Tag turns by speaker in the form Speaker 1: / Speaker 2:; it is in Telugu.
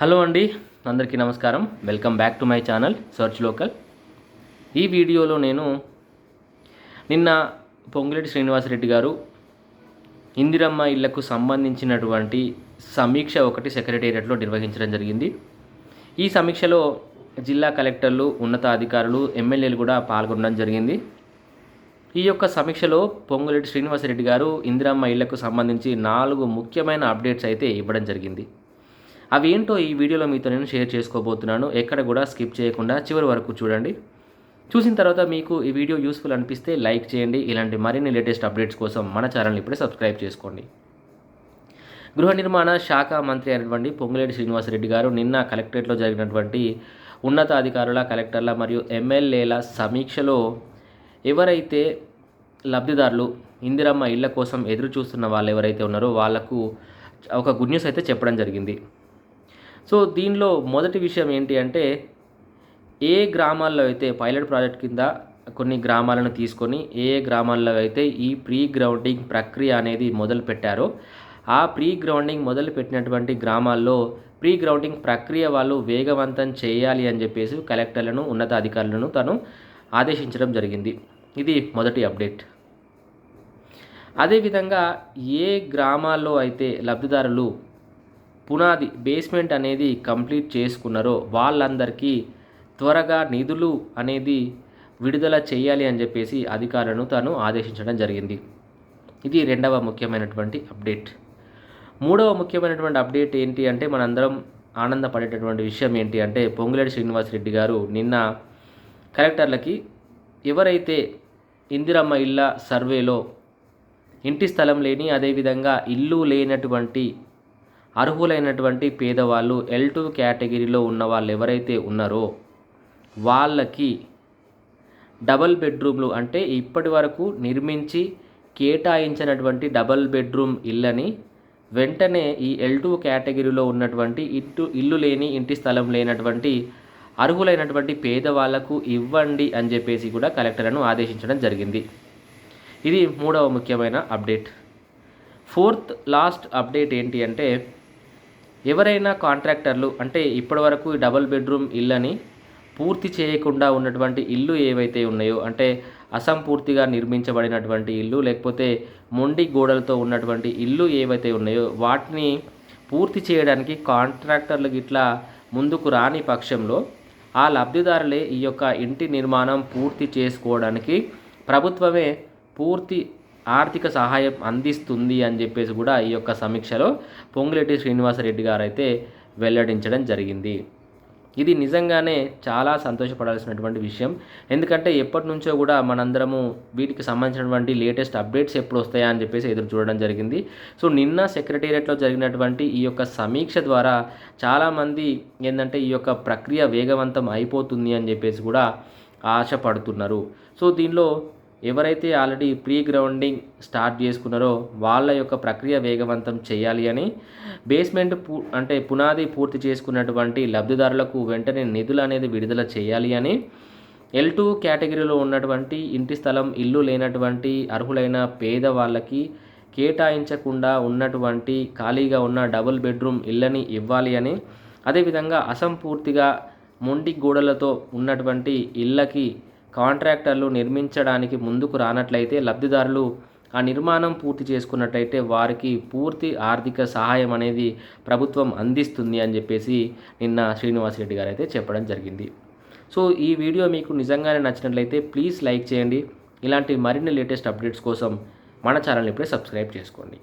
Speaker 1: హలో అండి, అందరికీ నమస్కారం. Welcome back to my channel search local. ఈ వీడియోలో నేను నిన్న పొంగులేటి శ్రీనివాసరెడ్డి గారు ఇందిరమ్మ ఇళ్లకు సంబంధించినటువంటి సమీక్ష ఒకటి సెక్రటేరియట్లో నిర్వహించడం జరిగింది. ఈ సమీక్షలో జిల్లా కలెక్టర్లు, ఉన్నతాధికారులు, ఎమ్మెల్యేలు కూడా పాల్గొనడం జరిగింది. ఈ యొక్క సమీక్షలో పొంగులేటి శ్రీనివాసరెడ్డి గారు ఇందిరమ్మ ఇళ్లకు సంబంధించి 4 ముఖ్యమైన అప్డేట్స్ అయితే ఇవ్వడం జరిగింది. అవి ఏంటో ఈ వీడియోలో మీతో నేను షేర్ చేసుకోబోతున్నాను. ఎక్కడ కూడా స్కిప్ చేయకుండా చివరి వరకు చూడండి. చూసిన తర్వాత మీకు ఈ వీడియో యూస్ఫుల్ అనిపిస్తే లైక్ చేయండి. ఇలాంటి మరిన్ని లేటెస్ట్ అప్డేట్స్ కోసం మన ఛానల్ని ఇప్పుడే సబ్స్క్రైబ్ చేసుకోండి. గృహ నిర్మాణ శాఖ మంత్రి అయినటువంటి పొంగులేటి శ్రీనివాసరెడ్డి గారు నిన్న కలెక్టరేట్లో జరిగినటువంటి ఉన్నతాధికారుల, కలెక్టర్ల మరియు ఎమ్మెల్యేల సమీక్షలో ఎవరైతే లబ్ధిదారులు ఇందిరమ్మ ఇళ్ల కోసం ఎదురు చూస్తున్న వాళ్ళు ఎవరైతే ఉన్నారో వాళ్లకు ఒక గుడ్ న్యూస్ అయితే చెప్పడం జరిగింది. సో దీనిలో మొదటి విషయం ఏంటి అంటే, ఏ గ్రామాల్లో అయితే పైలట్ ప్రాజెక్ట్ కింద కొన్ని గ్రామాలను తీసుకొని ఏ గ్రామాల్లో అయితే ఈ ప్రీ గ్రౌండింగ్ ప్రక్రియ అనేది మొదలు పెట్టారో ఆ ప్రీ గ్రౌండింగ్ మొదలు పెట్టినటువంటి గ్రామాల్లో ప్రీ గ్రౌండింగ్ ప్రక్రియ వాళ్ళు వేగవంతం చేయాలి అని చెప్పేసి కలెక్టర్లను, ఉన్నతాధికారులను తను ఆదేశించడం జరిగింది. ఇది మొదటి అప్డేట్. అదేవిధంగా ఏ గ్రామాల్లో అయితే లబ్ధిదారులు పునాది బేస్మెంట్ అనేది కంప్లీట్ చేసుకున్నారో వాళ్ళందరికీ త్వరగా నిధులు అనేది విడుదల చేయాలి అని చెప్పేసి అధికారులను తాను ఆదేశించడం జరిగింది. ఇది రెండవ ముఖ్యమైనటువంటి అప్డేట్. మూడవ ముఖ్యమైనటువంటి అప్డేట్ ఏంటి అంటే, మనందరం ఆనందపడేటటువంటి విషయం ఏంటి అంటే, పొంగులేటి శ్రీనివాసరెడ్డి గారు నిన్న కలెక్టర్లకి ఎవరైతే ఇందిరమ్మ ఇళ్ళ సర్వేలో ఇంటి స్థలం లేని, అదేవిధంగా ఇల్లు లేనటువంటి అర్హులైనటువంటి పేదవాళ్ళు L2 కేటగిరీలో ఉన్న వాళ్ళు ఎవరైతే ఉన్నారో వాళ్ళకి డబల్ బెడ్రూమ్లు, అంటే ఇప్పటి వరకు నిర్మించి కేటాయించినటువంటి డబల్ బెడ్రూమ్ ఇళ్ళని వెంటనే ఈ L2 కేటగిరీలో ఉన్నటువంటి ఇల్లు లేని, ఇంటి స్థలం లేనటువంటి అర్హులైనటువంటి పేదవాళ్లకు ఇవ్వండి అని చెప్పేసి కూడా కలెక్టర్లను ఆదేశించడం జరిగింది. ఇది మూడవ ముఖ్యమైన అప్డేట్. ఫోర్త్ లాస్ట్ అప్డేట్ ఏంటి అంటే, ఎవరైనా కాంట్రాక్టర్లు అంటే ఇప్పటివరకు డబల్ బెడ్రూమ్ ఇళ్ళని పూర్తి చేయకుండా ఉన్నటువంటి ఇల్లు ఏవైతే ఉన్నాయో, అంటే అసంపూర్తిగా నిర్మించబడినటువంటి ఇల్లు, లేకపోతే మొండి గోడలతో ఉన్నటువంటి ఇల్లు ఏవైతే ఉన్నాయో వాటిని పూర్తి చేయడానికి కాంట్రాక్టర్లు ఇట్లా ముందుకు రాని పక్షంలో ఆ లబ్ధిదారులే ఈ యొక్క ఇంటి నిర్మాణం పూర్తి చేసుకోవడానికి ప్రభుత్వమే పూర్తి ఆర్థిక సహాయం అందిస్తుంది అని చెప్పేసి కూడా ఈ యొక్క సమీక్షలో పొంగులేటి శ్రీనివాసరెడ్డి గారు అయితే వెల్లడించడం జరిగింది. ఇది నిజంగానే చాలా సంతోషపడాల్సినటువంటి విషయం. ఎందుకంటే ఎప్పటి నుంచో కూడా మనందరము వీటికి సంబంధించినటువంటి లేటెస్ట్ అప్డేట్స్ ఎప్పుడు వస్తాయా అని చెప్పేసి ఎదురు చూడడం జరిగింది. సో నిన్న సెక్రటేరియట్లో జరిగినటువంటి ఈ యొక్క సమీక్ష ద్వారా చాలామంది ఏంటంటే ఈ యొక్క ప్రక్రియ వేగవంతం అయిపోతుంది అని చెప్పేసి కూడా ఆశపడుతున్నారు. సో దీనిలో ఎవరైతే ఆల్రెడీ ప్రీ గ్రౌండింగ్ స్టార్ట్ చేసుకున్నారో వాళ్ళ యొక్క ప్రక్రియ వేగవంతం చేయాలి అని, బేస్మెంట్ అంటే పునాది పూర్తి చేసుకున్నటువంటి లబ్ధిదారులకు వెంటనే నిధులు అనేది విడుదల చేయాలి అని, L2 కేటగిరీలో ఉన్నటువంటి ఇంటి స్థలం, ఇల్లు లేనటువంటి అర్హులైన పేదవాళ్ళకి కేటాయించకుండా ఉన్నటువంటి ఖాళీగా ఉన్న డబుల్ బెడ్రూమ్ ఇళ్ళని ఇవ్వాలి అని, అదేవిధంగా అసంపూర్తిగా మొండి గోడలతో ఉన్నటువంటి ఇళ్ళకి కాంట్రాక్టర్లు నిర్మించడానికి ముందుకు రానట్లయితే లబ్ధిదారులు ఆ నిర్మాణం పూర్తి చేసుకున్నట్లయితే వారికి పూర్తి ఆర్థిక సహాయం అనేది ప్రభుత్వం అందిస్తుంది అని చెప్పేసి నిన్న శ్రీనివాసరెడ్డి గారు అయితే చెప్పడం జరిగింది. సో ఈ వీడియో మీకు నిజంగానే నచ్చినట్లయితే ప్లీజ్ లైక్ చేయండి. ఇలాంటి మరిన్ని లేటెస్ట్ అప్డేట్స్ కోసం మన ఛానల్ని ఇప్పుడే సబ్స్క్రైబ్ చేసుకోండి.